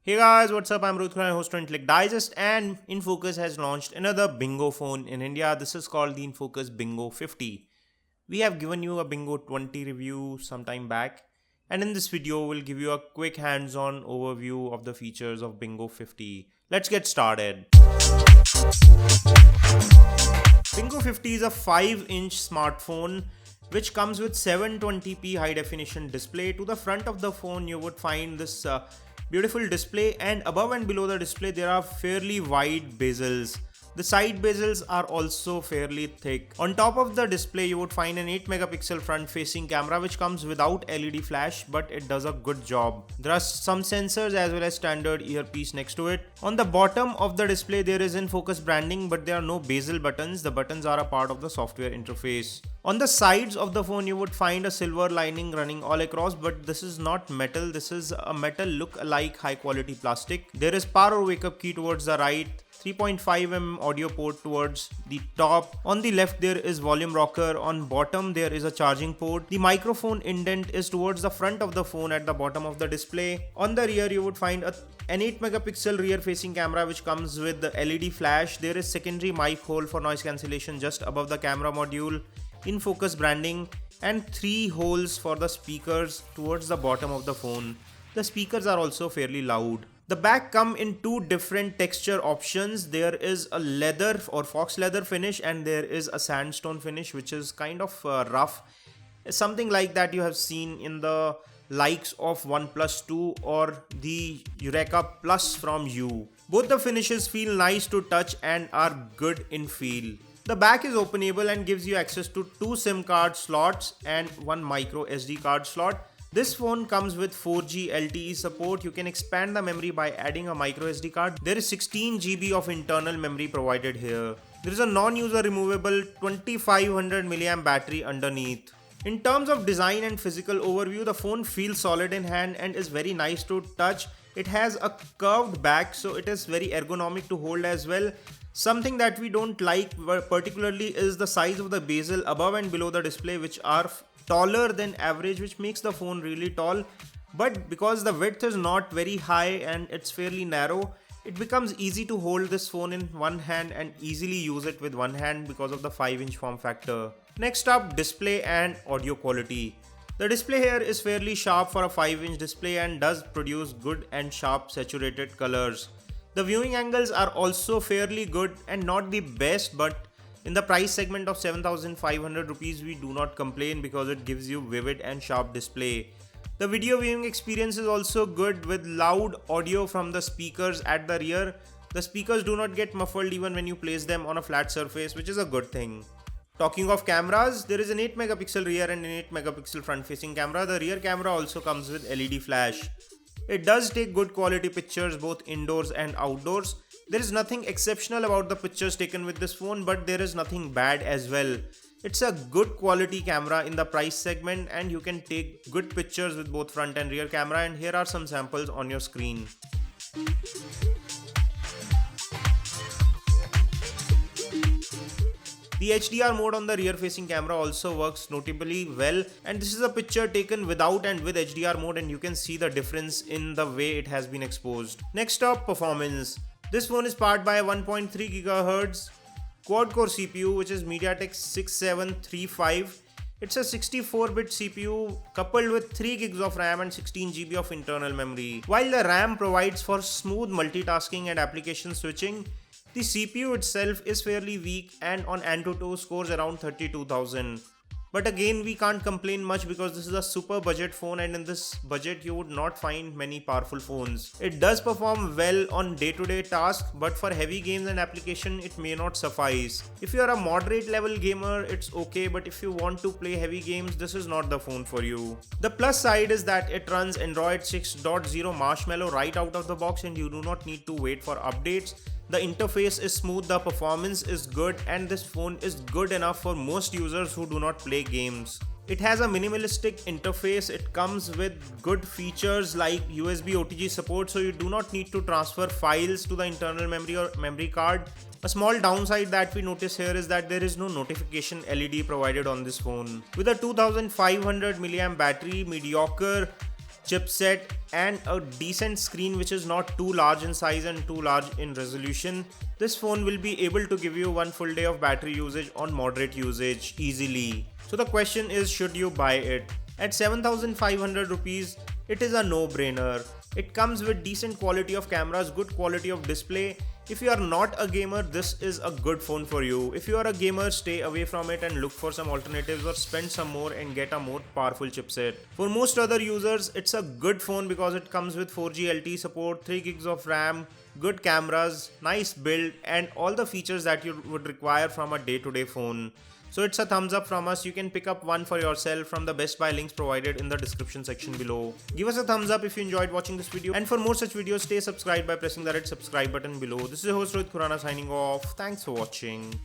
Hey guys, what's up? I'm Rohit Khurana, host of Intellect Digest, and Infocus has launched another bingo phone in India. This is called the Infocus Bingo 50. We have given you a Bingo 20 review some time back, and in this video, we'll give you a quick hands-on overview of the features of Bingo 50. Let's get started. Bingo 50 is a 5-inch smartphone which comes with 720p high definition display. To the front of the phone, you would find this beautiful display, and above and below the display there are fairly wide bezels. The side bezels are also fairly thick. On top of the display you would find an 8 megapixel front facing camera which comes without LED flash, but it does a good job. There are some sensors as well as standard earpiece next to it. On the bottom of the display there is Infocus branding, but there are no bezel buttons. The buttons are a part of the software interface. On the sides of the phone you would find a silver lining running all across, but this is not metal. This is a metal look-alike high quality plastic. There is power wake up key towards the right, 3.5mm audio port towards the top. On the left there is volume rocker. On bottom there is a charging port. The microphone indent is towards the front of the phone at the bottom of the display. On the rear you would find an 8 megapixel rear facing camera which comes with the LED flash. There is secondary mic hole for noise cancellation just above the camera module, Infocus branding, and 3 holes for the speakers towards the bottom of the phone. The speakers are also fairly loud. The back come in 2 different texture options. There is a leather or fox leather finish, and there is a sandstone finish which is kind of rough. Something like that you have seen in the likes of OnePlus 2 or the Eureka Plus from You. Both the finishes feel nice to touch and are good in feel. The back is openable and gives you access to 2 SIM card slots and 1 micro SD card slot. This phone comes with 4G LTE support. You can expand the memory by adding a micro SD card. There is 16 GB of internal memory provided here. There is a non-user removable 2500 mAh battery underneath. In terms of design and physical overview, the phone feels solid in hand and is very nice to touch. It has a curved back, so it is very ergonomic to hold as well. Something that we don't like particularly is the size of the bezel above and below the display, which are taller than average, which makes the phone really tall. But because the width is not very high and it's fairly narrow, it becomes easy to hold this phone in one hand and easily use it with one hand because of the 5-inch form factor. Next up, display and audio quality. The display here is fairly sharp for a 5-inch display and does produce good and sharp saturated colors. The viewing angles are also fairly good and not the best, but in the price segment of 7,500 rupees we do not complain because it gives you vivid and sharp display. The video viewing experience is also good with loud audio from the speakers at the rear. The speakers do not get muffled even when you place them on a flat surface, which is a good thing. Talking of cameras, there is an 8 megapixel rear and an 8 megapixel front facing camera. The rear camera also comes with LED flash. It does take good quality pictures both indoors and outdoors. There is nothing exceptional about the pictures taken with this phone, but there is nothing bad as well. It's a good quality camera in the price segment and you can take good pictures with both front and rear camera, and here are some samples on your screen. The HDR mode on the rear facing camera also works notably well, and this is a picture taken without and with HDR mode, and you can see the difference in the way it has been exposed. Next up, performance. This phone is powered by a 1.3 GHz quad-core CPU which is MediaTek 6735. It's a 64-bit CPU coupled with 3 GB of RAM and 16 GB of internal memory. While the RAM provides for smooth multitasking and application switching, the CPU itself is fairly weak and on Antutu scores around 32,000. But again, we can't complain much because this is a super budget phone, and in this budget you would not find many powerful phones. It does perform well on day-to-day tasks, but for heavy games and application it may not suffice. If you are a moderate level gamer, it's okay, but if you want to play heavy games, this is not the phone for you. The plus side is that it runs Android 6.0 Marshmallow right out of the box and you do not need to wait for updates. The interface is smooth, the performance is good, and this phone is good enough for most users who do not play games. It has a minimalistic interface. It comes with good features like USB OTG support, so you do not need to transfer files to the internal memory or memory card. A small downside that we notice here is that there is no notification LED provided on this phone. With a 2500 mAh battery, mediocre chipset, and a decent screen which is not too large in size and too large in resolution, this phone will be able to give you one full day of battery usage on moderate usage easily. So the question is, should you buy it? At 7,500 rupees, it is a no-brainer. It comes with decent quality of cameras, good quality of display. If you are not a gamer, this is a good phone for you. If you are a gamer, stay away from it and look for some alternatives or spend some more and get a more powerful chipset. For most other users, it's a good phone because it comes with 4G LTE support, 3 gigs of RAM, good cameras, nice build, and all the features that you would require from a day-to-day phone. So it's a thumbs up from us. You can pick up one for yourself from the Best Buy links provided in the description section below. Give us a thumbs up if you enjoyed watching this video, and for more such videos, stay subscribed by pressing the red subscribe button below. This is your host Rohit Khurana signing off. Thanks for watching.